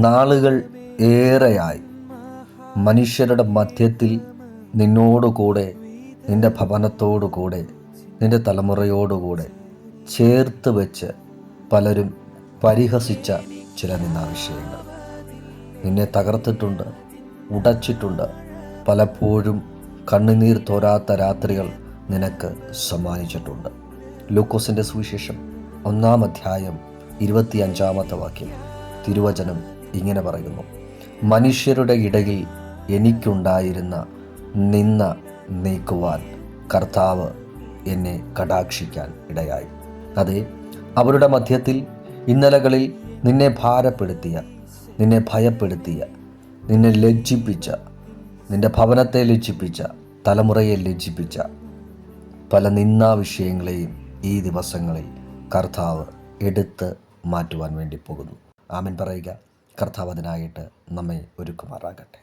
നാളുകൾ ഏറെയായി മനുഷ്യരുടെ മധ്യത്തിൽ നിന്നോടുകൂടെ, നിൻ്റെ ഭവനത്തോടുകൂടെ, നിൻ്റെ തലമുറയോടുകൂടെ ചേർത്ത് വെച്ച് പലരും പരിഹസിച്ച ചില നിന്നാവിഷയങ്ങൾ നിന്നെ തകർത്തിട്ടുണ്ട്, ഉടച്ചിട്ടുണ്ട്. പലപ്പോഴും കണ്ണുനീർ തോരാത്ത രാത്രികൾ നിനക്ക് സമ്മാനിച്ചിട്ടുണ്ട്. ലൂക്കോസിൻ്റെ സുവിശേഷം 1-ാം അധ്യായം 25-ാമത്തെ വാക്യം തിരുവചനം ഇങ്ങനെ പറയുന്നു: മനുഷ്യരുടെ ഇടയിൽ എനിക്കുണ്ടായിരുന്ന നിന്ന നീക്കുവാൻ കർത്താവ് എന്നെ കടാക്ഷിക്കാൻ ഇടയായി. അതെ, അവരുടെ മധ്യത്തിൽ ഇന്നലകളിൽ നിന്നെ ഭാരപ്പെടുത്തിയ, നിന്നെ ഭയപ്പെടുത്തിയ, നിന്നെ ലജ്ജിപ്പിച്ച, നിന്റെ ഭവനത്തെ ലജ്ജിപ്പിച്ച, തലമുറയെ ലജ്ജിപ്പിച്ച പല നിന്നാവിഷയങ്ങളെയും ഈ ദിവസങ്ങളിൽ കർത്താവ് എടുത്ത് മാറ്റുവാൻ വേണ്ടി പോകുന്നു. ആമേൻ പറയുക. കർത്താവ് അതിനായിട്ട് നമ്മെ ഒരുക്കുമാറാകട്ടെ.